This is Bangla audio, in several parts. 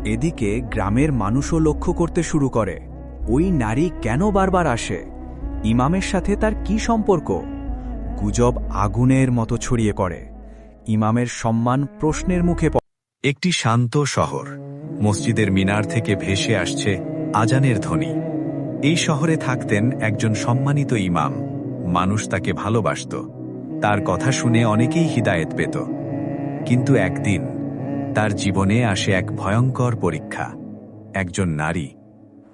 এদিকে গ্রামের মানুষও লক্ষ্য করতে শুরু করে, ওই নারী কেন বারবার আসে, ইমামের সাথে তার কি সম্পর্ক। গুজব আগুনের মতো ছড়িয়ে পড়ে। ইমামের সম্মান প্রশ্নের মুখে পড়ে। একটি শান্ত শহর, মসজিদের মিনার থেকে ভেসে আসছে আজানের ধ্বনি। এই শহরে থাকতেন একজন সম্মানিত ইমাম। মানুষ তাকে ভালোবাসত, তার কথা শুনে অনেকেই হিদায়েত পেত। কিন্তু একদিন তার জীবনে আসে এক ভয়ঙ্কর পরীক্ষা। একজন নারী,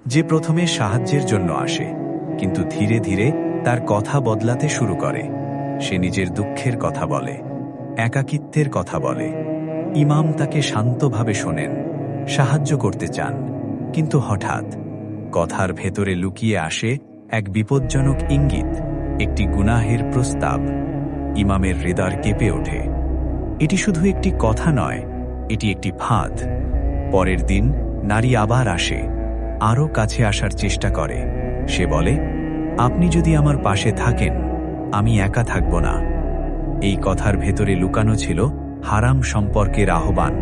যে প্রথমে সাহায্যের জন্য আসে, কিন্তু ধীরে ধীরে তার কথা বদলাতে শুরু করে। সে নিজের দুঃখের কথা বলে, একাকিত্বের কথা বলে। ইমাম তাকে শান্তভাবে শোনেন, সাহায্য করতে চান, কিন্তু হঠাৎ কথার ভেতরে লুকিয়ে আসে এক বিপজ্জনক ইঙ্গিত, একটি গুনাহের প্রস্তাব। ইমামের হৃদয় কেঁপে ওঠে। এটি শুধু একটি কথা নয়, এটি একটি ফাঁদ। পরের দিন নারী আবার আসে, আরও কাছে আসার চেষ্টা করে। সে বলে, আপনি যদি আমার পাশে থাকেন, আমি একা থাকব না। এই কথার ভেতরে লুকানো ছিল হারাম সম্পর্কের আহ্বান।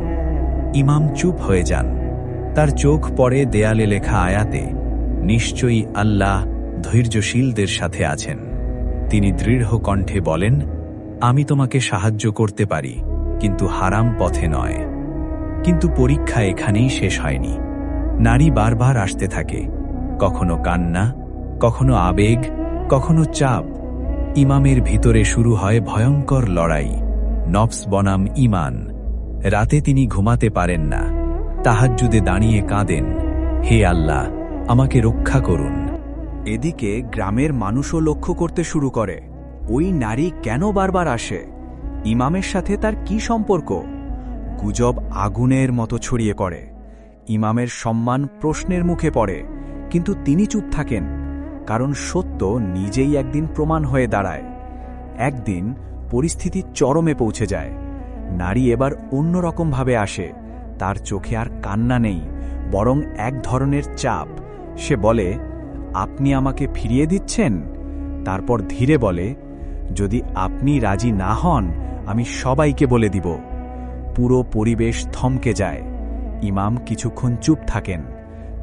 ইমাম চুপ হয়ে যান। তার চোখ পড়ে দেয়ালে লেখা আয়াতে, নিশ্চয়ই আল্লাহ ধৈর্যশীলদের সাথে আছেন। তিনি দৃঢ় কণ্ঠে বলেন, আমি তোমাকে সাহায্য করতে পারি, কিন্তু হারাম পথে নয়। কিন্তু পরীক্ষা এখানেই শেষ হয়নি। নারী বারবার আসতে থাকে, কখনো কান্না, কখনো আবেগ, কখনো চাপ। ইমামের ভিতরে শুরু হয় ভয়ঙ্কর লড়াই, নফস বনাম ঈমান। রাতে তিনি ঘুমাতে পারেন না, তাহাজ্জুদে দাঁড়িয়ে কাঁদেন, হে আল্লাহ, আমাকে রক্ষা করুন। এদিকে গ্রামের মানুষও লক্ষ্য করতে শুরু করে, ওই নারী কেন বারবার আসে, ইমামের সাথে তার কি সম্পর্ক। গুজব আগুনের মতো ছড়িয়ে পড়ে। ইমামের সম্মান প্রশ্নের মুখে পড়ে, কিন্তু তিনি চুপ থাকেন, কারণ সত্য নিজেই একদিন প্রমাণ হয়ে দাঁড়ায়। একদিন পরিস্থিতি চরমে পৌঁছে যায়। নারী এবার অন্যরকমভাবে আসে। তার চোখে আর কান্না নেই, বরং এক ধরনের চাপ। সে বলে, আপনি আমাকে ফিরিয়ে দিচ্ছেন? তারপর ধীরে বলে, যদি আপনি রাজি না হন, আমি সবাইকে বলে দিব। পুরো পরিবেশ থমকে যায়। ইমাম কিছুক্ষণ চুপ থাকেন।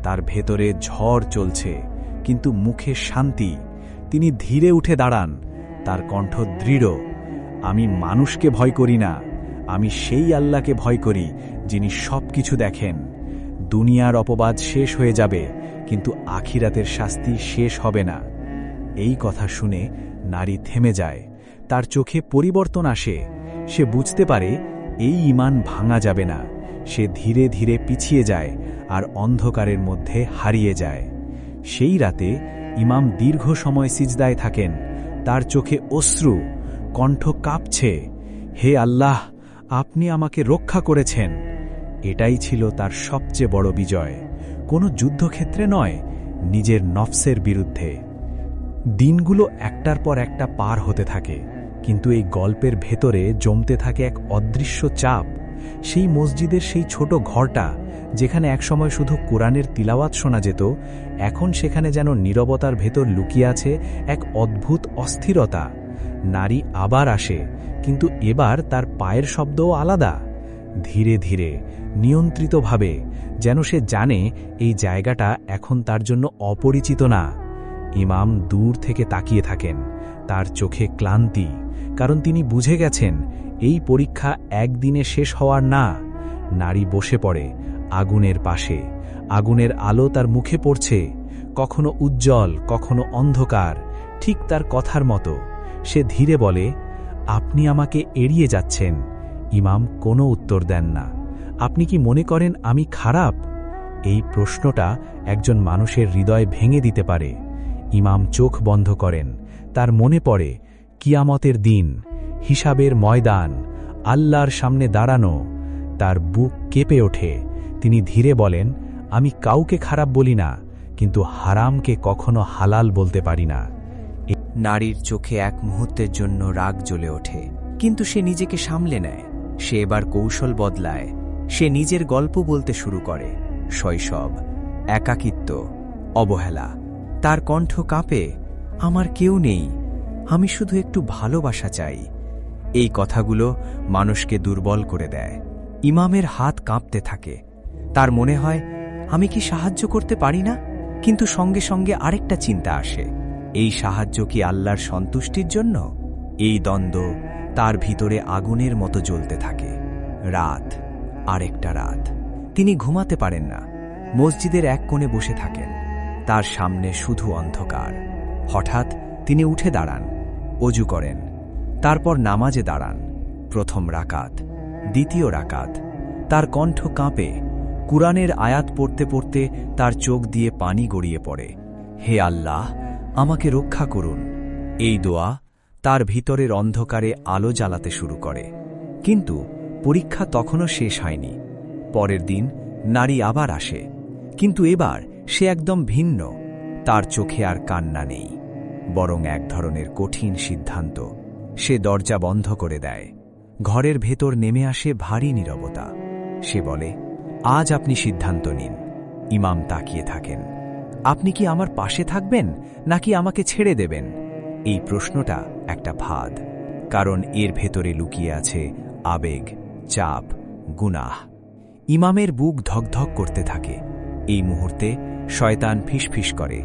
তার ভেতরে ঝড় চলছে, কিন্তু মুখে শান্তি। তিনি ধীরে উঠে দাঁড়ান, তার কণ্ঠ দৃঢ়, আমি মানুষকে ভয় করি না, আমি সেই আল্লাহকে ভয় করি যিনি সবকিছু দেখেন। দুনিয়ার অপবাদ শেষ হয়ে যাবে, কিন্তু আখিরাতের শাস্তি শেষ হবে না। এই কথা শুনে নারী থেমে যায়। তার চোখে পরিবর্তন আসে। সে বুঝতে পারে এই ঈমান ভাঙা যাবে না। সে ধীরে ধীরে পিছিয়ে যায় আর অন্ধকারের মধ্যে হারিয়ে যায়। সেই রাতে ইমাম দীর্ঘ সময় সিজদায় থাকেন। তার চোখে অশ্রু, কণ্ঠ কাঁপছে, হে আল্লাহ, আপনি আমাকে রক্ষা করেছেন। এটাই ছিল তার সবচেয়ে বড় বিজয়। কোনো যুদ্ধক্ষেত্রে নয়, নিজের নফসের বিরুদ্ধে। দিনগুলো একটার পর একটা পার হতে থাকে, কিন্তু এই গল্পের ভেতরে জমতে থাকে এক অদৃশ্য চাপ। সেই মসজিদের সেই ছোট ঘরটা, যেখানে একসময় শুধু কোরআনের তিলাওয়াত শোনা যেত, এখন সেখানে যেন নীরবতার ভেতর লুকিয়ে আছে এক অদ্ভুত অস্থিরতা। নারী আবার আসে, কিন্তু এবার তার পায়ের শব্দও আলাদা। ধীরে ধীরে, নিয়ন্ত্রিতভাবে, যেন সে জানে এই জায়গাটা এখন তার জন্য অপরিচিত না। ইমাম দূর থেকে তাকিয়ে থাকেন, তার চোখে ক্লান্তি, কারণ তিনি বুঝে গেছেন এই পরীক্ষা একদিনে শেষ হওয়ার না। নারী বসে পড়ে আগুনের পাশে। আগুনের আলো তার মুখে পড়ছে, কখনো উজ্জ্বল, কখনো অন্ধকার, ঠিক তার কথার মতো। সে ধীরে বলে, আপনি আমাকে এড়িয়ে যাচ্ছেন। ইমাম কোনো উত্তর দেন না। আপনি কি মনে করেন আমি খারাপ? এই প্রশ্নটা একজন মানুষের হৃদয় ভেঙে দিতে পারে। ইমাম চোখ বন্ধ করেন। তার মনে পড়ে কিয়ামতের দিন, হিসাবের ময়দান, আল্লাহর সামনে দাঁড়ানো। তার বুক কেঁপে ওঠে। তিনি ধীরে বলেন, আমি কাউকে খারাপ বলি না, কিন্তু হারামকে কখনো হালাল বলতে পারি না। নারীর চোখে এক মুহূর্তের জন্য রাগ জ্বলে ওঠে, কিন্তু সে নিজেকে সামলে নেয়। সে এবার কৌশল বদলায়। সে নিজের গল্প বলতে শুরু করে, শৈশব, একাকিত্ব, অবহেলা। তার কণ্ঠ কাঁপে, আমার কেউ নেই, আমি শুধু একটু ভালোবাসা চাই। এই কথাগুলো মানুষকে দুর্বল করে দেয়। ইমামের হাত কাঁপতে থাকে। তার মনে হয়, আমি কি সাহায্য করতে পারি না? কিন্তু সঙ্গে সঙ্গে আরেকটা চিন্তা আসে, এই সাহায্য কি আল্লাহর সন্তুষ্টির জন্য? এই দ্বন্দ্ব তার ভিতরে আগুনের মতো জ্বলতে থাকে। রাত, আরেকটা রাত। তিনি ঘুমাতে পারেন না। মসজিদের এক কোণে বসে থাকেন। তার সামনে শুধু অন্ধকার। হঠাৎ তিনি উঠে দাঁড়ান, অজু করেন, তারপর নামাজে দাঁড়ান। প্রথম রাকাত, দ্বিতীয় রাকাত। তার কণ্ঠ কাঁপে। কুরআনের আয়াত পড়তে পড়তে তার চোখ দিয়ে পানি গড়িয়ে পড়ে। হে আল্লাহ, আমাকে রক্ষা করুন। এই দোয়া তার ভিতরের অন্ধকারে আলো জ্বালাতে শুরু করে। কিন্তু পরীক্ষা তখনও শেষ হয়নি। পরের দিন নারী আবার আসে, কিন্তু এবার সে একদম ভিন্ন। তার চোখে আর কান্না নেই, বরং এক ধরনের কঠিন সিদ্ধান্ত। সে দরজা বন্ধ করে দেয়। ঘরের ভেতর নেমে আসে ভারী নীরবতা। সে বলে, আজ আপনি সিদ্ধান্ত নিন। ইমাম তাকিয়ে থাকেন। আপনি কি আমার পাশে থাকবেন নাকি আমাকে ছেড়ে দেবেন? এই প্রশ্নটা একটা ফাঁদ, কারণ এর ভেতরে লুকিয়ে আছে আবেগ, চাপ, গুনাহ। ইমামের বুক ধকধক করতে থাকে। এই মুহূর্তে শয়তান ফিসফিস করে,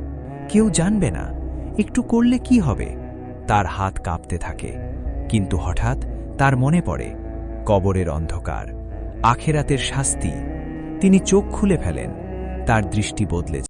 কেউ জানবে না, একটু করলে কি হবে? তার হাত কাঁপতে থাকে। কিন্তু হঠাৎ তার মনে পড়ে কবরের অন্ধকার, আখেরাতের শাস্তি। তিনি চোখ খুলে ফেলেন। তার দৃষ্টি বদলে